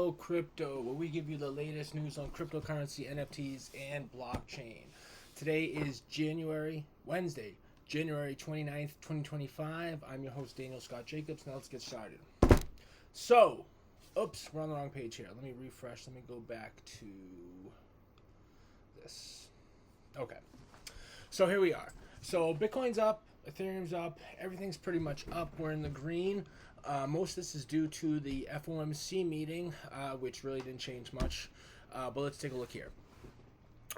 YOLO Crypto, where we give you the latest news on cryptocurrency, NFTs, and blockchain. Today is Wednesday, January 29th, 2025. I'm your host, Daniel Scott Jacobs. Now let's get started. So, oops, we're on the wrong page here. Let me refresh. Let me go back to this. Okay. So here we are. So Bitcoin's up, Ethereum's up, everything's pretty much up. We're in the green. Most of this is due to the FOMC meeting, which really didn't change much. But let's take a look here.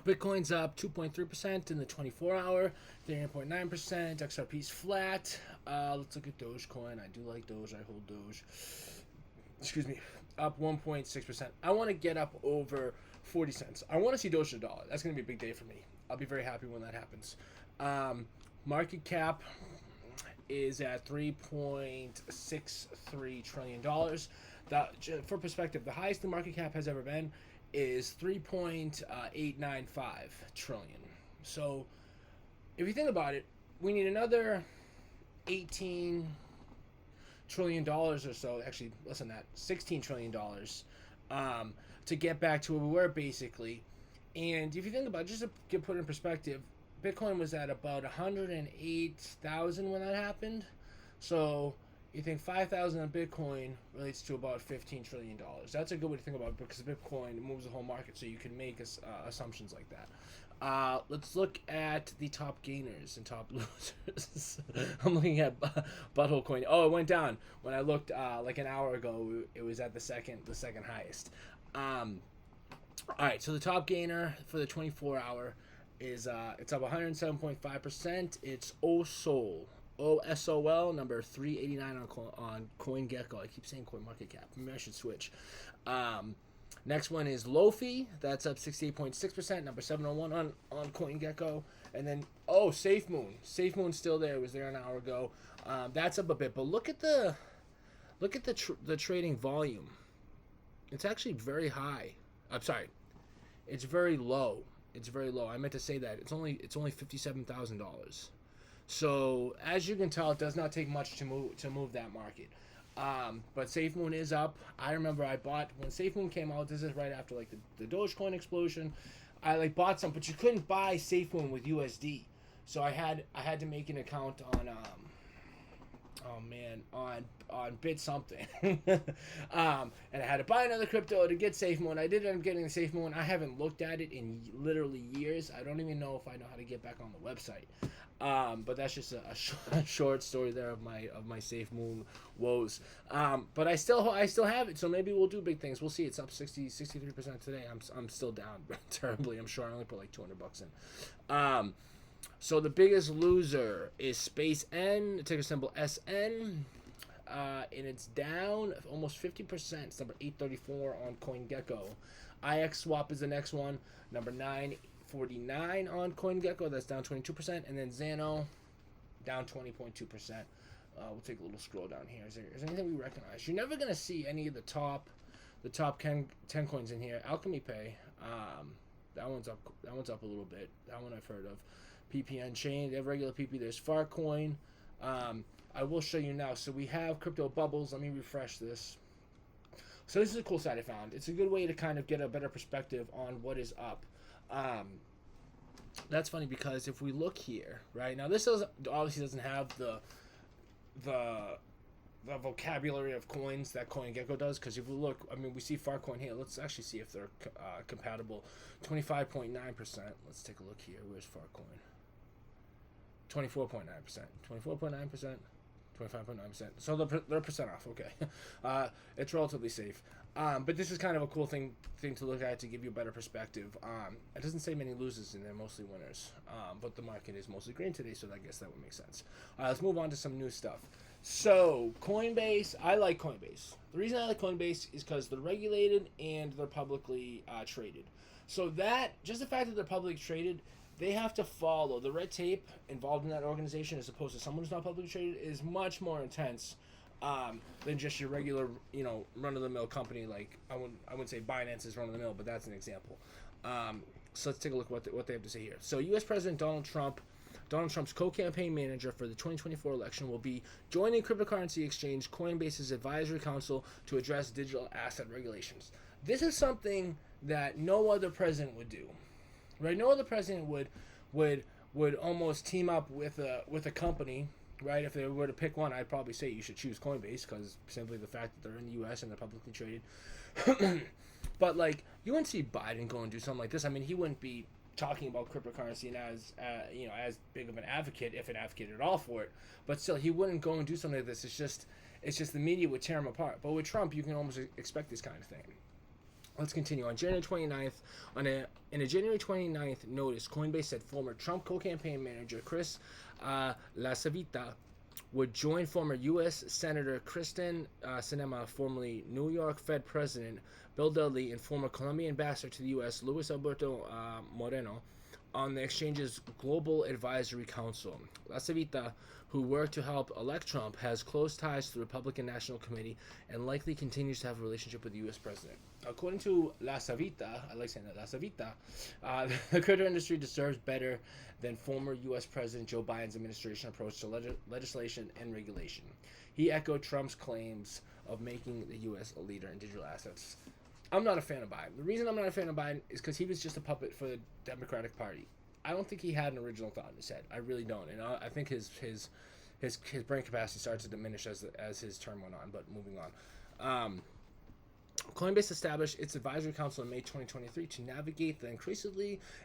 Bitcoin's up 2.3% in the 24-hour, Ethereum 0.9%, XRP's flat. Let's look at Dogecoin. I do like Doge. I hold Doge. Excuse me. Up 1.6%. I want to get up over 40 cents. I want to see Doge to $1. That's going to be a big day for me. I'll be very happy when that happens. Market cap is at $3.63 trillion. For perspective, the highest the market cap has ever been is $3.895 trillion. So if you think about it, we need another $18 trillion or so, actually less than that, $16 trillion to get back to where we were basically. And if you think about it, just to get put in perspective, Bitcoin was at about 108,000 when that happened. So you think 5,000 on Bitcoin relates to about $15 trillion. That's a good way to think about it because Bitcoin moves the whole market, so you can make assumptions like that. Let's look at the top gainers and top losers. I'm looking at Butthole Coin. Oh, it went down. When I looked like an hour ago, it was at the second highest. All right, so the top gainer for the 24-hour is it's up 107.5%. It's OSOL number 389 on CoinGecko. I keep saying CoinMarketCap. Maybe I should switch. Next one is Lofi. That's up 68.6%. Number 701 on CoinGecko. And then SafeMoon. SafeMoon's still there. It was there an hour ago. That's up a bit. But look at the trading volume. It's actually very high. I'm sorry. It's very low. It's very low. I meant to say that. It's only $57,000. So as you can tell, it does not take much to move that market. But SafeMoon is up. I remember I bought when SafeMoon came out. This is right after like the Dogecoin explosion. I bought some, but you couldn't buy SafeMoon with USD. So I had to make an account on on Bit something. And I had to buy another crypto to get SafeMoon. I did end up getting the SafeMoon. I haven't looked at it in literally years. I don't even know if I know how to get back on the website. But that's just a short story there of my SafeMoon woes. But I still have it, so maybe we'll do big things. We'll see. It's up 63% today. I'm still down terribly. I'm sure I only put like $200 in. So the biggest loser is Space N, ticker symbol SN, and it's down almost 50%. It's number 834 on CoinGecko. IX Swap is the next one, number 949 on CoinGecko. That's down 22%, and then Xano down 20.2%. We'll take a little scroll down here. Is there anything we recognize? You're never gonna see any of the top 10 coins in here. Alchemy Pay, that one's up a little bit. That one I've heard of. PPN Chain, they have regular PP. There's Farcoin. I will show you now. So we have Crypto Bubbles. Let me refresh this. So this is a cool site I found. It's a good way to kind of get a better perspective on what is up. That's funny because if we look here, right now, this obviously doesn't have the vocabulary of coins that CoinGecko does. Because if we look, I mean, we see Farcoin here. Let's actually see if they're compatible. 25.9%. Let's take a look here. Where's Farcoin? 24.9%. 24.9%. 25.9%. So they're percent off. Okay. It's relatively safe. But this is kind of a cool thing to look at to give you a better perspective. It doesn't say many losers in there, mostly winners. But the market is mostly green today, so I guess that would make sense. Let's move on to some new stuff. So Coinbase, I like Coinbase. The reason I like Coinbase is because they're regulated and they're publicly traded. So just the fact that they're publicly traded, they have to follow the red tape involved in that organization as opposed to someone who's not publicly traded is much more intense than just your regular, run-of-the-mill company. Like I wouldn't say Binance is run-of-the-mill, but that's an example. So let's take a look at what they have to say here. So U.S. President Donald Donald Trump's co-campaign manager for the 2024 election, will be joining cryptocurrency exchange Coinbase's advisory council to address digital asset regulations. This is something that no other president would do, right? No other president would almost team up with a company, right? If they were to pick one, I'd probably say you should choose Coinbase, because simply the fact that they're in the U.S. and they're publicly traded. But like, you wouldn't see Biden go and do something like this. I mean, he wouldn't be talking about cryptocurrency and as big of an advocate, if an advocate at all, for it. But still, he wouldn't go and do something like this. It's just the media would tear him apart. But with Trump, you can almost expect this kind of thing. Let's continue. On January 29th, in a January 29th notice, Coinbase said former Trump co-campaign manager Chris LaSavita would join former U.S. Senator Kristen Sinema, formerly New York Fed President Bill Dudley, and former Colombian ambassador to the U.S. Luis Alberto Moreno on the exchange's Global Advisory Council. LaSavita, who worked to help elect Trump, has close ties to the Republican National Committee and likely continues to have a relationship with the U.S. president. According to LaSavita, I like saying that, LaSavita, the crypto industry deserves better than former U.S. President Joe Biden's administration approach to legislation and regulation. He echoed Trump's claims of making the U.S. a leader in digital assets. I'm not a fan of Biden. The reason I'm not a fan of Biden is because he was just a puppet for the Democratic Party. I don't think he had an original thought in his head. I really don't. And I think his brain capacity started to diminish as his term went on. But moving on. Coinbase established its advisory council in May 2023 to navigate the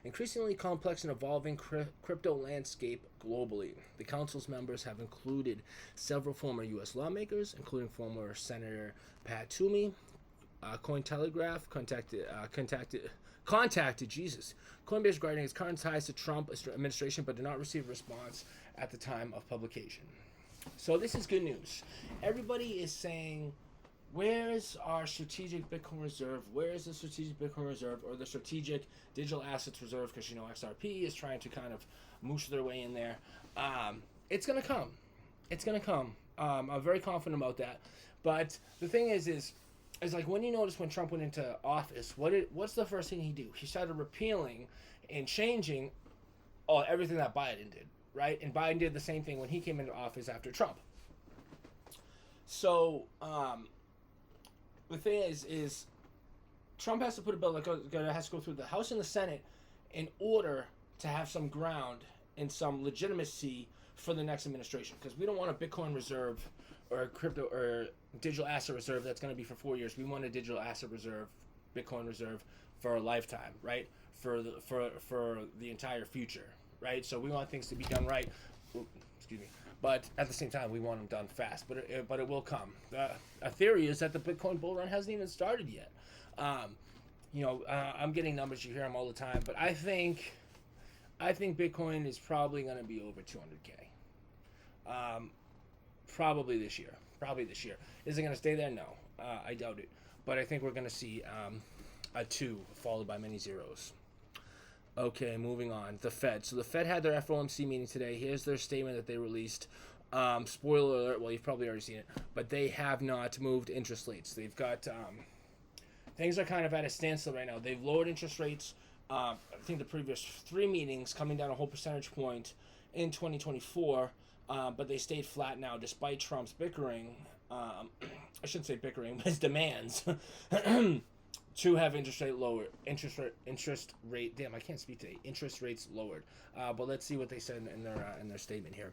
increasingly complex and evolving crypto landscape globally. The council's members have included several former U.S. lawmakers, including former Senator Pat Toomey. Cointelegraph contacted Coinbase regarding its current ties to Trump administration, but did not receive a response at the time of publication. So this is good news. Everybody is saying, where's our strategic Bitcoin reserve? Where is the strategic Bitcoin reserve, or the strategic digital assets reserve? Because, XRP is trying to kind of moosh their way in there. It's going to come. It's going to come. I'm very confident about that. But the thing is like, when you notice when Trump went into office, what's the first thing he do? He started repealing and changing everything that Biden did, right? And Biden did the same thing when he came into office after Trump. So, the thing is Trump has to put a bill that has to go through the House and the Senate in order to have some ground and some legitimacy for the next administration. Because we don't want a Bitcoin reserve or a crypto or digital asset reserve that's going to be for 4 years. We want a digital asset reserve, Bitcoin reserve, for a lifetime, right? For the entire future, right? So we want things to be done right. Excuse me. But at the same time, we want them done fast. But it will come. A theory is that the Bitcoin bull run hasn't even started yet. I'm getting numbers, you hear them all the time, but I think Bitcoin is probably going to be over 200K. Probably this year. Is it going to stay there? No, I doubt it. But I think we're going to see a 2 followed by many zeros. Okay, moving on. The Fed. So the Fed had their FOMC meeting today. Here's their statement that they released. Spoiler alert, well, you've probably already seen it, but they have not moved interest rates. They've got, things are kind of at a standstill right now. They've lowered interest rates, I think the previous 3 meetings, coming down a whole percentage point in 2024, but they stayed flat now despite Trump's bickering, I shouldn't say bickering, but his demands to have interest rate lowered. Interest rate. Damn, I can't speak today. Interest rates lowered. But let's see what they said in their statement here.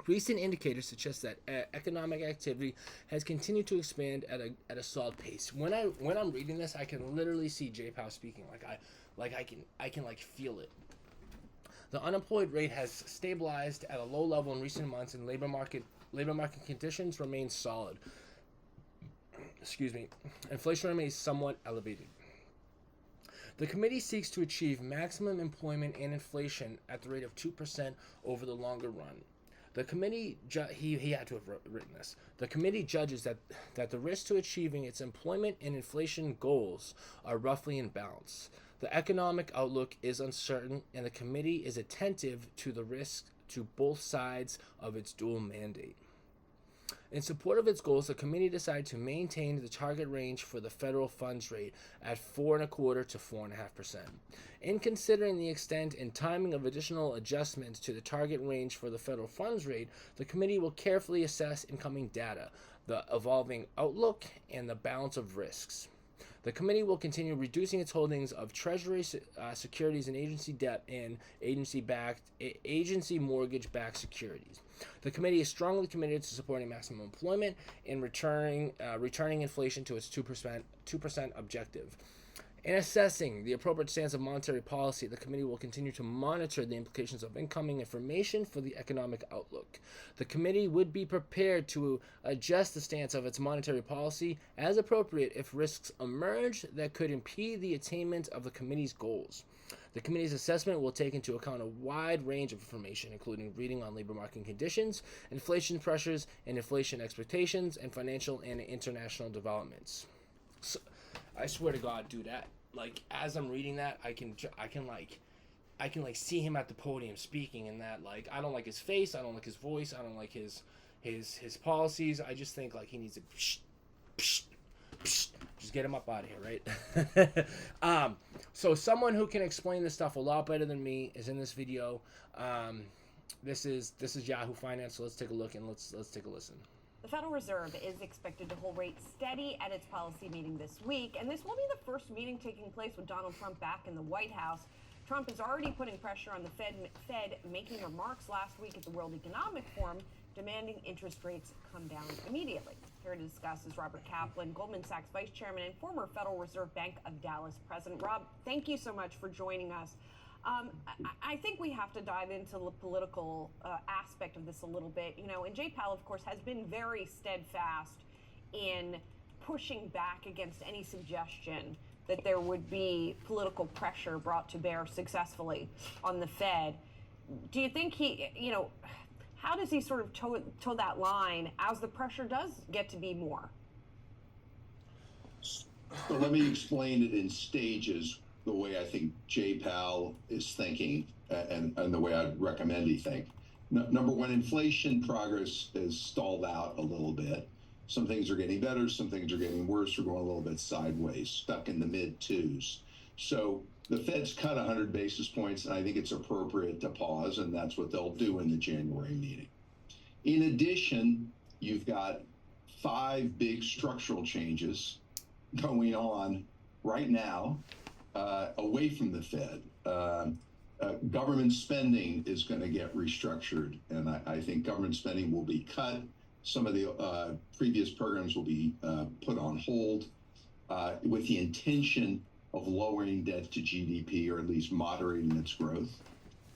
Recent indicators suggest that economic activity has continued to expand at a solid pace. When I'm reading this, I can literally see Jay Powell speaking. I can feel it. The unemployment rate has stabilized at a low level in recent months, and labor market conditions remain solid. Inflation remains somewhat elevated. The committee seeks to achieve maximum employment and inflation at the rate of 2% over the longer run. The committee, he had to have written this. The committee judges that the risks to achieving its employment and inflation goals are roughly in balance. The economic outlook is uncertain, and the committee is attentive to the risks to both sides of its dual mandate. In support of its goals, the committee decided to maintain the target range for the federal funds rate at 4.25% to 4.5%. In considering the extent and timing of additional adjustments to the target range for the federal funds rate, the committee will carefully assess incoming data, the evolving outlook, and the balance of risks. The committee will continue reducing its holdings of Treasury securities and agency debt and agency mortgage-backed securities. The committee is strongly committed to supporting maximum employment and returning inflation to its 2% objective. In assessing the appropriate stance of monetary policy, the committee will continue to monitor the implications of incoming information for the economic outlook. The committee would be prepared to adjust the stance of its monetary policy as appropriate if risks emerge that could impede the attainment of the committee's goals. The committee's assessment will take into account a wide range of information, including reading on labor market conditions, inflation pressures and inflation expectations, and financial and international developments. So, I swear to God, dude, that, like, as I'm reading that, I can see him at the podium speaking, and that, like, I don't like his face, I don't like his voice, I don't like his policies. I just think, like, he needs to just get him up out of here, right? So someone who can explain this stuff a lot better than me is in this video. This is Yahoo Finance. So let's take a look and let's take a listen. The Federal Reserve is expected to hold rates steady at its policy meeting this week, and this will be the first meeting taking place with Donald Trump back in the White House. Trump is already putting pressure on the Fed, making remarks last week at the World Economic Forum, demanding interest rates come down immediately. Here to discuss is Robert Kaplan, Goldman Sachs Vice Chairman and former Federal Reserve Bank of Dallas President. Rob, thank you so much for joining us. I think we have to dive into the political aspect of this a little bit. You know, and Jay Powell, of course, has been very steadfast in pushing back against any suggestion that there would be political pressure brought to bear successfully on the Fed. Do you think how does he sort of toe that line as the pressure does get to be more? So let me explain it in stages, the way I think Jay Powell is thinking and the way I'd recommend he think. Number one, inflation progress is stalled out a little bit. Some things are getting better, some things are getting worse. We're going a little bit sideways, stuck in the mid-twos. So the Fed's cut 100 basis points, and I think it's appropriate to pause, and that's what they'll do in the January meeting. In addition, you've got 5 big structural changes going on right now away from the Fed. Government spending is going to get restructured, and I think government spending will be cut. Some of the previous programs will be put on hold with the intention of lowering debt to GDP, or at least moderating its growth.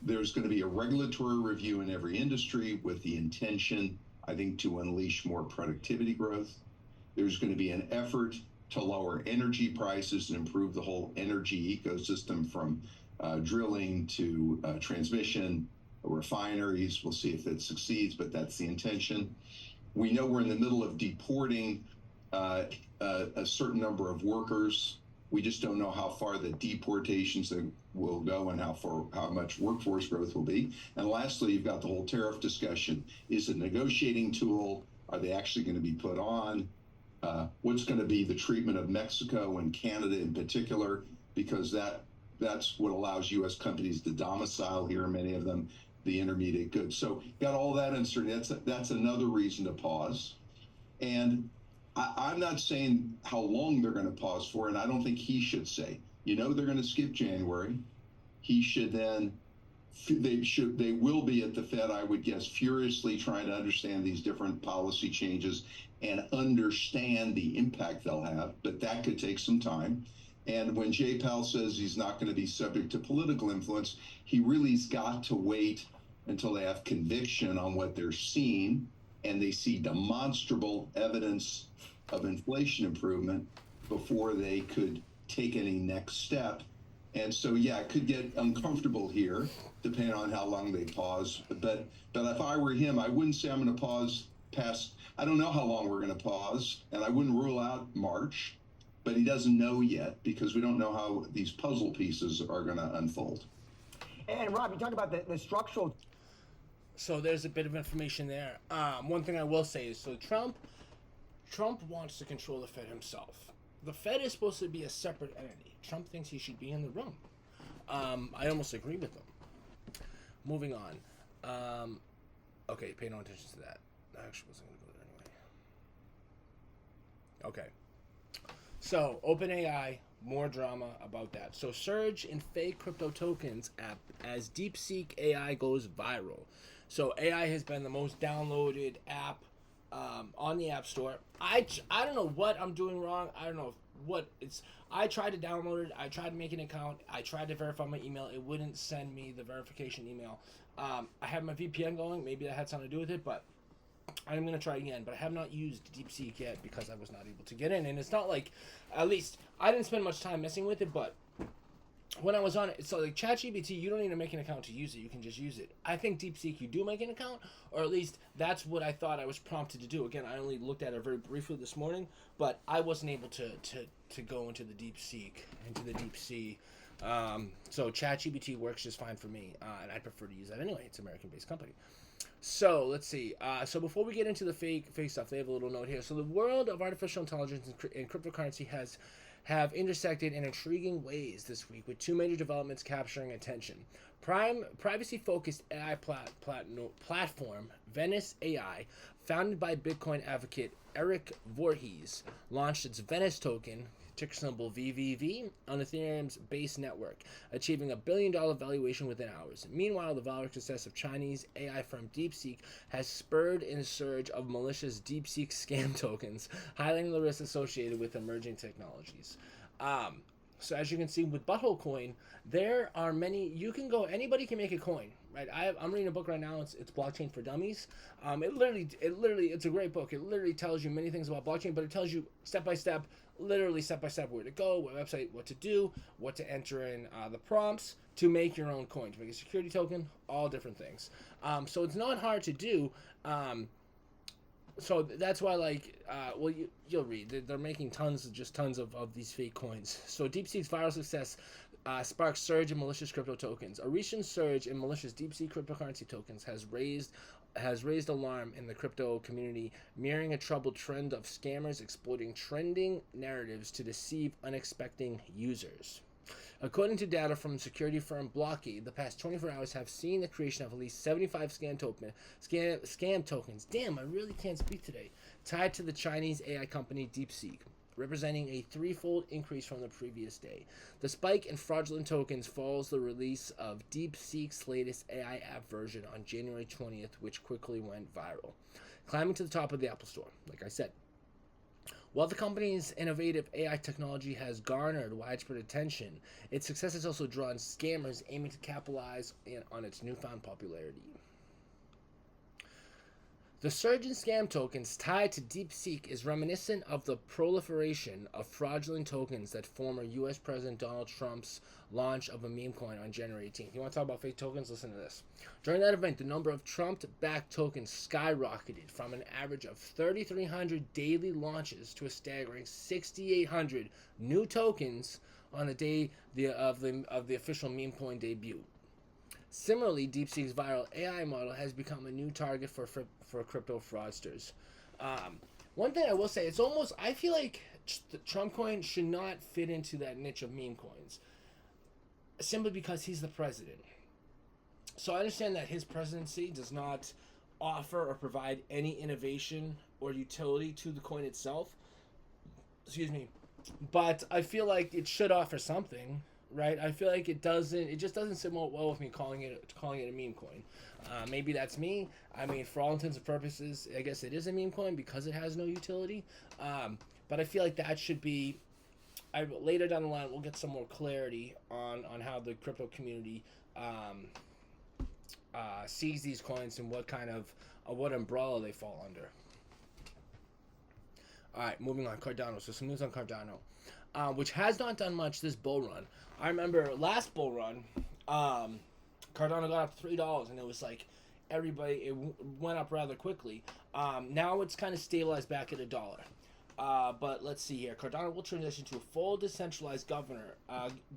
There's going to be a regulatory review in every industry with the intention, I think, to unleash more productivity growth. There's going to be an effort to lower energy prices and improve the whole energy ecosystem from drilling to transmission, refineries. We'll see if it succeeds, but that's the intention. We know we're in the middle of deporting a certain number of workers. We just don't know how far the deportations will go and how much workforce growth will be. And lastly, you've got the whole tariff discussion. Is it a negotiating tool? Are they actually going to be put on? What's going to be the treatment of Mexico and Canada in particular? Because that's what allows U.S. companies to domicile here, many of them, the intermediate goods. So got all that uncertainty. That's another reason to pause. And I'm not saying how long they're going to pause for, and I don't think he should say. They're going to skip January. He should then, they will be at the Fed, I would guess, furiously trying to understand these different policy changes and understand the impact they'll have, but that could take some time. And when Jay Powell says he's not going to be subject to political influence, he really's got to wait until they have conviction on what they're seeing and they see demonstrable evidence of inflation improvement before they could take any next step. And so, yeah, it could get uncomfortable here, depending on how long they pause. But if I were him, I wouldn't say I'm going to pause past, I don't know how long we're going to pause, and I wouldn't rule out March, but he doesn't know yet because we don't know how these puzzle pieces are going to unfold. And Rob, you talk about the structural. So there's a bit of information there. One thing I will say is, so Trump wants to control the Fed himself. The Fed is supposed to be a separate entity. Trump thinks he should be in the room. I almost agree with him. Moving on. Okay, pay no attention to that. I actually wasn't going to go there anyway. Okay. So, OpenAI, more drama about that. So, surge in fake crypto tokens app as DeepSeek AI goes viral. So, AI has been the most downloaded app on the App Store. I don't know what I'm doing wrong. I don't know what it's. I tried to download it. I tried to make an account. I tried to verify my email. It wouldn't send me the verification email. I have my VPN going. Maybe that had something to do with it, but I'm going to try again. But I have not used DeepSeek yet because I was not able to get in. And it's not like, at least, I didn't spend much time messing with it, but when I was on it, so like ChatGPT, you don't need to make an account to use it. You can just use it. I think DeepSeek, you do make an account, or at least that's what I thought I was prompted to do. Again, I only looked at it very briefly this morning, but I wasn't able to go into the DeepSeek, into the deep sea. So ChatGPT works just fine for me, and I prefer to use that anyway. It's an American-based company. So let's see. So before we get into the fake stuff, they have a little note here. So the world of artificial intelligence and cryptocurrency have intersected in intriguing ways this week, with two major developments capturing attention. Privacy-focused AI platform Venice AI, founded by Bitcoin advocate Eric Voorhees, launched its Venice token, ticker symbol VVV, on Ethereum's base network, achieving $1 billion valuation within hours. Meanwhile, the viral success of Chinese AI firm DeepSeek has spurred a surge of malicious DeepSeek scam tokens, highlighting the risks associated with emerging technologies. So as you can see with Butthole Coin, there are many. Anybody can make a coin, right? I'm reading a book right now. It's Blockchain for Dummies. It's a great book. It literally tells you many things about blockchain, but it tells you step by step where to go, what website, what to do, what to enter in the prompts to make your own coin, to make a security token, all different things. So it's not hard to do. So that's why, you'll read. They're making tons of these fake coins. So DeepSeek's viral success sparks surge in malicious crypto tokens. A recent surge in malicious DeepSeek cryptocurrency tokens has raised alarm in the crypto community, mirroring a troubled trend of scammers exploiting trending narratives to deceive unexpecting users. According to data from security firm Blockade, the past 24 hours have seen the creation of at least 75 scam tokens. Damn, I really can't speak today. Tied to the Chinese AI company DeepSeek, representing a threefold increase from the previous day. The spike in fraudulent tokens follows the release of DeepSeek's latest AI app version on January 20th, which quickly went viral, climbing to the top of the Apple Store, like I said. While the company's innovative AI technology has garnered widespread attention, its success has also drawn scammers aiming to capitalize on its newfound popularity. The surge in scam tokens tied to DeepSeek is reminiscent of the proliferation of fraudulent tokens that former U.S. President Donald Trump's launch of a meme coin on January 18th. You want to talk about fake tokens? Listen to this. During that event, the number of Trump-backed tokens skyrocketed from an average of 3,300 daily launches to a staggering 6,800 new tokens on the day of the official meme coin debut. Similarly, DeepSeek's viral AI model has become a new target for crypto fraudsters. One thing I will say, I feel like the Trump coin should not fit into that niche of meme coins, simply because he's the president. So I understand that his presidency does not offer or provide any innovation or utility to the coin itself. Excuse me. But I feel like it should offer something. Right, I feel like it just doesn't sit well with me calling it a meme coin. Maybe that's me. I mean, for all intents and purposes, I guess it is a meme coin because it has no utility. But I feel like that should be. Later down the line, we'll get some more clarity on how the crypto community sees these coins and what kind of what umbrella they fall under. All right, moving on. Cardano. So some news on Cardano, which has not done much this bull run. I remember last bull run, Cardano got up to $3, and it was like it went up rather quickly. Now it's kind of stabilized back at $1. But let's see here. Cardano will transition to a full decentralized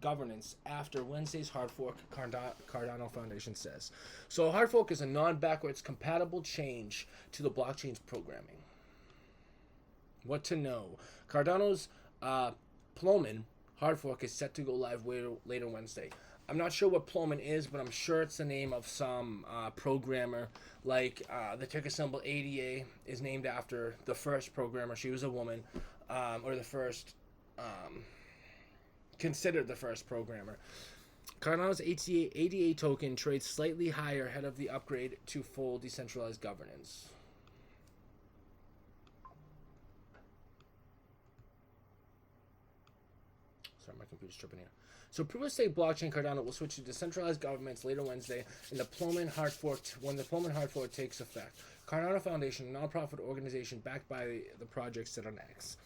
governance after Wednesday's hard fork, Cardano Foundation says. So a hard fork is a non-backwards compatible change to the blockchain's programming. What to know? Cardano's Plomin hard fork is set to go live later Wednesday. I'm not sure what Plomin is, but I'm sure it's the name of some programmer. Like the ticker symbol ADA is named after the first programmer. She was a woman, or the first, considered the first programmer. Cardano's ADA token trades slightly higher ahead of the upgrade to full decentralized governance. Sorry, my computer's tripping here. So proof-of-stake blockchain Cardano will switch to decentralized governments later Wednesday in the Plomin hard fork when the Plomin hard fork takes effect. Cardano Foundation, a nonprofit organization backed by the project, said on X.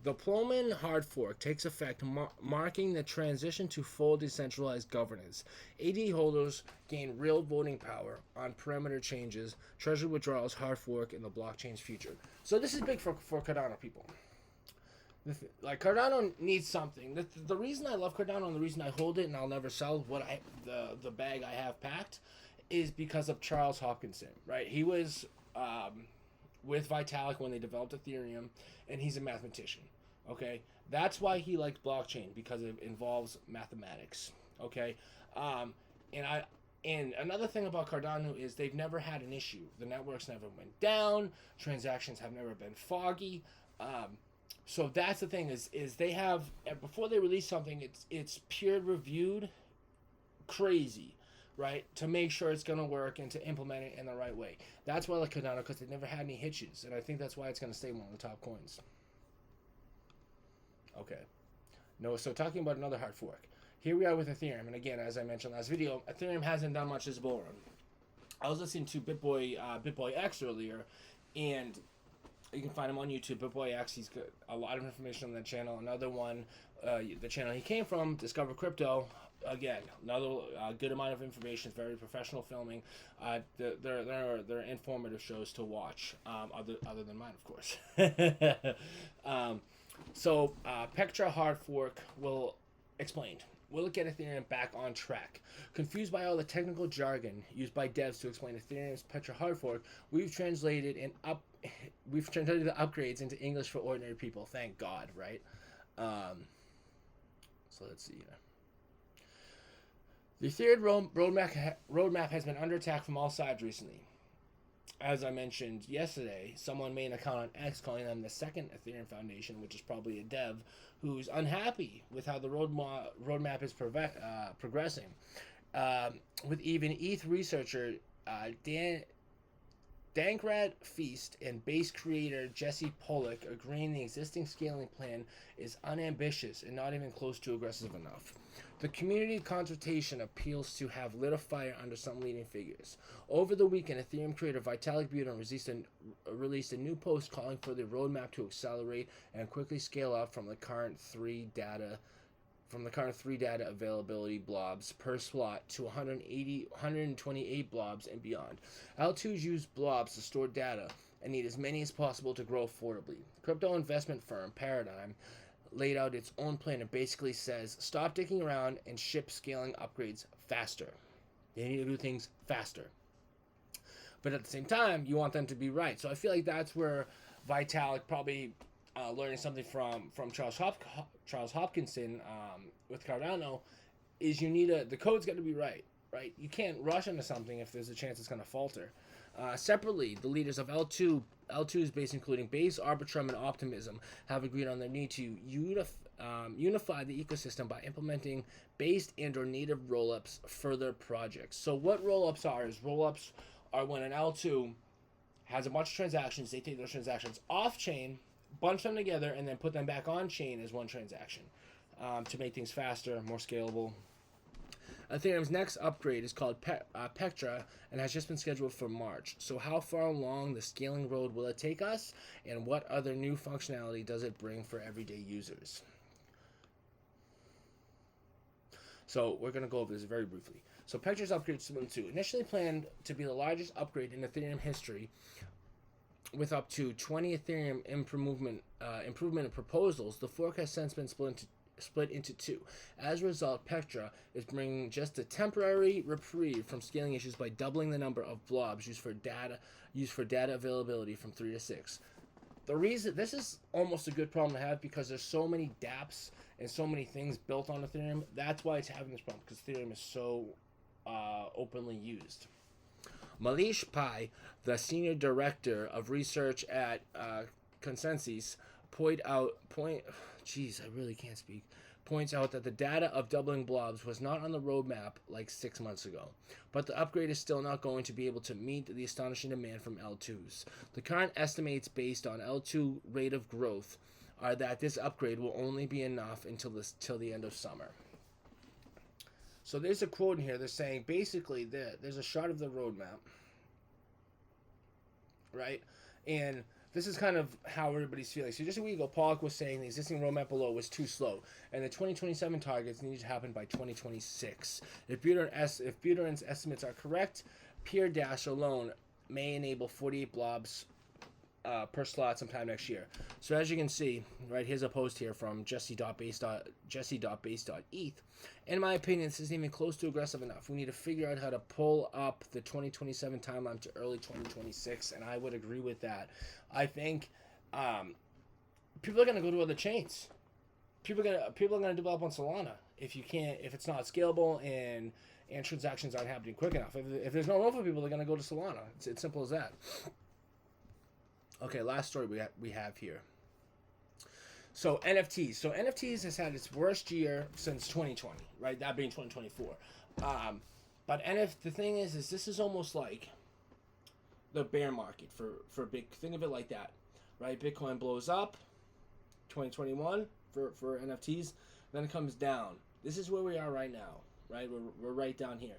The Plomin hard fork takes effect, marking the transition to full decentralized governance. AD holders gain real voting power on parameter changes, treasury withdrawals, hard fork, and the blockchain's future. So this is big for Cardano people. Like, Cardano needs something. The reason I love Cardano and the reason I hold it and I'll never sell the bag I have packed is because of Charles Hopkinson, right? He was with Vitalik when they developed Ethereum, and he's a mathematician, okay? That's why he liked blockchain, because it involves mathematics, okay? And another thing about Cardano is they've never had an issue. The networks never went down. Transactions have never been foggy. So that's the thing is they have, before they release something, it's peer reviewed crazy, right, to make sure it's going to work and to implement it in the right way. That's why I like Cardano, because they never had any hitches, and I think that's why it's going to stay one of the top coins. Okay. No, so talking about another hard fork. Here we are with Ethereum, and again, as I mentioned last video, Ethereum hasn't done much this bull run. I was listening to BitBoy X earlier, and you can find him on YouTube, BitBoy X. He's got a lot of information on that channel. Another one, the channel he came from, Discover Crypto. Again, another good amount of information. Very professional filming. They're informative shows to watch, other than mine, of course. So Pectra hard fork will explained. Will it get Ethereum back on track? Confused by all the technical jargon used by devs to explain Ethereum's Petra hard fork, we've translated the upgrades into English for ordinary people. Thank God, right? So let's see here. The Ethereum roadmap has been under attack from all sides recently. As I mentioned yesterday, someone made an account on X calling them the second Ethereum Foundation, which is probably a dev who's unhappy with how the roadmap is progressing. With even ETH researcher Dankrad Feast and base creator Jesse Pollock agreeing the existing scaling plan is unambitious and not even close to aggressive enough. The community consultation appeals to have lit a fire under some leading figures. Over the weekend, Ethereum creator Vitalik Buterin released a new post calling for the roadmap to accelerate and quickly scale up from the current three data availability blobs per slot to 128 blobs and beyond. L2s use blobs to store data and need as many as possible to grow affordably. Crypto investment firm Paradigm laid out its own plan and basically says stop dicking around and ship scaling upgrades faster. They need to do things faster. But at the same time, you want them to be right. So I feel like that's where Vitalik probably learning something from Charles Hopkinson with Cardano is you need the code's got to be right? You can't rush into something if there's a chance it's going to falter. Separately, the leaders of L2's base, including Base, Arbitrum, and Optimism, have agreed on their need to unify the ecosystem by implementing based and or native rollups for their projects. So what rollups are when an L2 has a bunch of transactions, they take those transactions off-chain, bunch them together, and then put them back on-chain as one transaction to make things faster, more scalable. Ethereum's next upgrade is called Pectra and has just been scheduled for March. So how far along the scaling road will it take us, and what other new functionality does it bring for everyday users? So we're going to go over this very briefly. So Pectra's upgrade 2, initially planned to be the largest upgrade in Ethereum history, with up to 20 Ethereum improvement proposals, the forecast since been split into two. As a result, Petra is bringing just a temporary reprieve from scaling issues by doubling the number of blobs used for data availability from 3 to 6. The reason this is almost a good problem to have, because there's so many dApps and so many things built on Ethereum. That's why it's having this problem, because Ethereum is so openly used. Malish Pai, the senior director of research at Consensus, points out that the data of doubling blobs was not on the roadmap like 6 months ago, but the upgrade is still not going to be able to meet the astonishing demand from L2s. The current estimates based on L2 rate of growth are that this upgrade will only be enough till the end of summer. So there's a quote in here. They're saying basically there's a shot of the roadmap, right? And this is kind of how everybody's feeling. So just a week ago, Pollock was saying the existing roadmap below was too slow, and the 2027 targets need to happen by 2026. If Buterin's estimates are correct, Peer Dash alone may enable 48 blobs per slot sometime next year. So as you can see, right, here's a post here from jesse.base.eth. In my opinion, this isn't even close to aggressive enough. We need to figure out how to pull up the 2027 timeline to early 2026, and I would agree with that. I think people are going to go to other chains. People are going to develop on Solana if it's not scalable and transactions aren't happening quick enough. If there's no room for people, they're going to go to Solana. It's simple as that. Okay, last story we have here. So NFTs. So NFTs has had its worst year since 2020, right? That being 2024. But the thing is this is almost like the bear market for big. Think of it like that, right? Bitcoin blows up, 2021 for NFTs, then it comes down. This is where we are right now, right? We're right down here.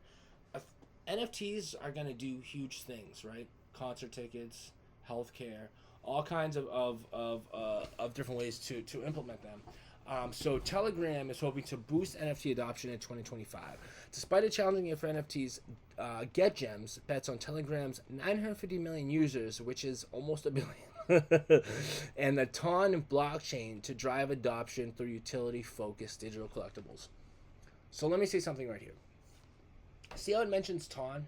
NFTs are gonna do huge things, right? Concert tickets, healthcare, all kinds of different ways to implement them. So Telegram is hoping to boost NFT adoption in 2025. Despite a challenging year for NFTs, GetGems bets on Telegram's 950 million users, which is almost a billion, and the TON blockchain to drive adoption through utility-focused digital collectibles. So let me say something right here. See how it mentions TON?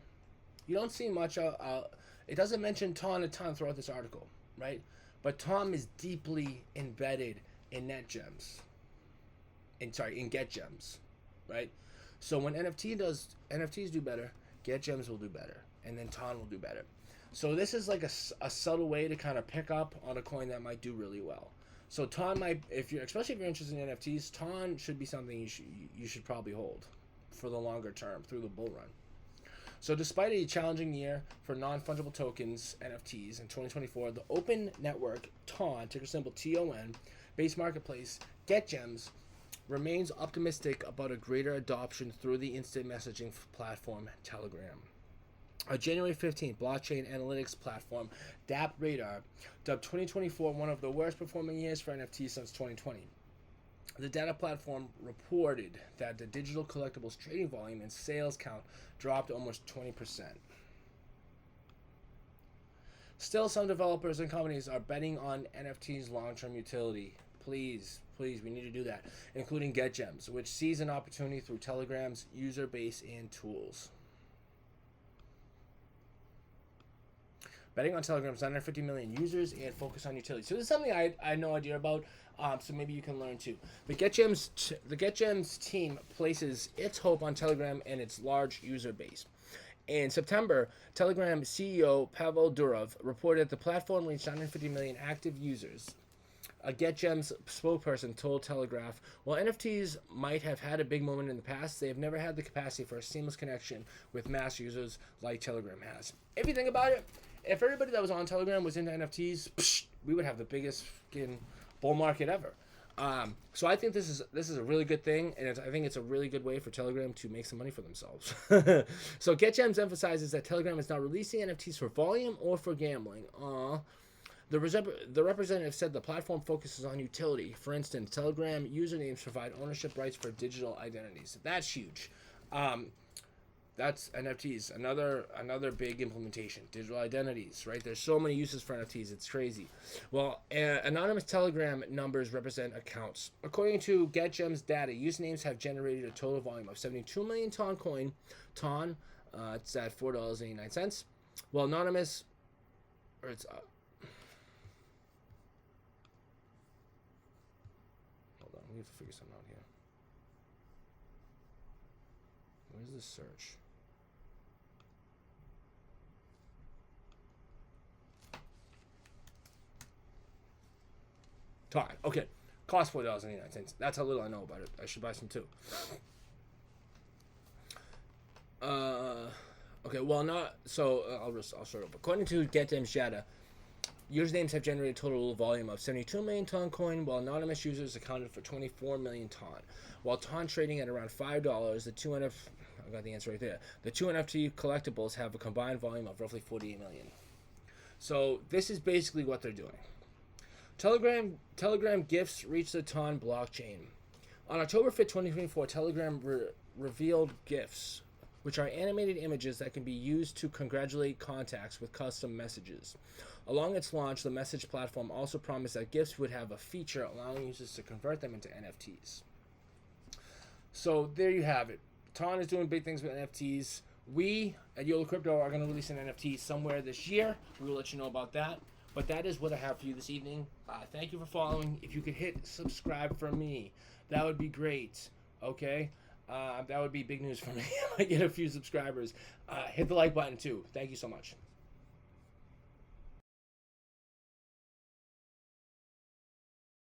You don't see much. It doesn't mention TON a ton throughout this article, right? But TON is deeply embedded in GetGems, right? So when NFTs do better, GetGems will do better, and then TON will do better. So this is like a subtle way to kind of pick up on a coin that might do really well. So TON might, especially if you're interested in NFTs, TON should be something you should probably hold for the longer term through the bull run. So despite a challenging year for non-fungible tokens, NFTs, in 2024, the open network TON, ticker symbol TON, based marketplace GetGems remains optimistic about a greater adoption through the instant messaging platform Telegram. On January 15th, blockchain analytics platform dApp Radar dubbed 2024 one of the worst performing years for NFTs since 2020. The data platform reported that the digital collectibles trading volume and sales count dropped almost 20%. Still, some developers and companies are betting on NFTs' long-term utility. Please, we need to do that, including GetGems, which sees an opportunity through Telegram's user base and tools. Betting on Telegram's 950 million users and focus on utility. So this is something I had no idea about. So maybe you can learn too. The GetGems team places its hope on Telegram and its large user base. In September, Telegram CEO Pavel Durov reported that the platform reached 950 million active users. A GetGems spokesperson told Telegraph, while NFTs might have had a big moment in the past, they have never had the capacity for a seamless connection with mass users like Telegram has. If you think about it, if everybody that was on Telegram was into NFTs, we would have the biggest fucking bull market ever. So I think this is a really good thing, and I think it's a really good way for Telegram to make some money for themselves. So GetGems emphasizes that Telegram is not releasing NFTs for volume or for gambling. The representative said the platform focuses on utility. For instance, Telegram usernames provide ownership rights for digital identities. That's huge. that's NFTs. Another big implementation. Digital identities, right? There's so many uses for NFTs. It's crazy. Well, anonymous Telegram numbers represent accounts. According to GetGem's data, usernames have generated a total volume of 72 million Ton coin. Ton, it's at $4.89. Well, anonymous, or it's hold on, we have to figure something out here. Where's the search? Ton. Okay. Cost $4.89. That's how little I know about it. I should buy some too. Okay, well, not so. I'll start over. According to GetDem's data, usernames have generated a total volume of 72 million Ton coin, while anonymous users accounted for 24 million Ton. While Ton trading at around $5, the two NF I got the answer right there. The two NFT collectibles have a combined volume of roughly 48 million. So this is basically what they're doing. Telegram gifts reached the Ton blockchain. On October 5th, 2024, Telegram revealed gifts, which are animated images that can be used to congratulate contacts with custom messages. Along its launch, the message platform also promised that gifts would have a feature allowing users to convert them into NFTs. So there you have it. Ton is doing big things with NFTs. We at YOLO Crypto are going to release an NFT somewhere this year. We will let you know about that. But that is what I have for you this evening. Thank you for following. If you could hit subscribe for me, that would be great. Okay? That would be big news for me. I get a few subscribers. Hit the like button too. Thank you so much.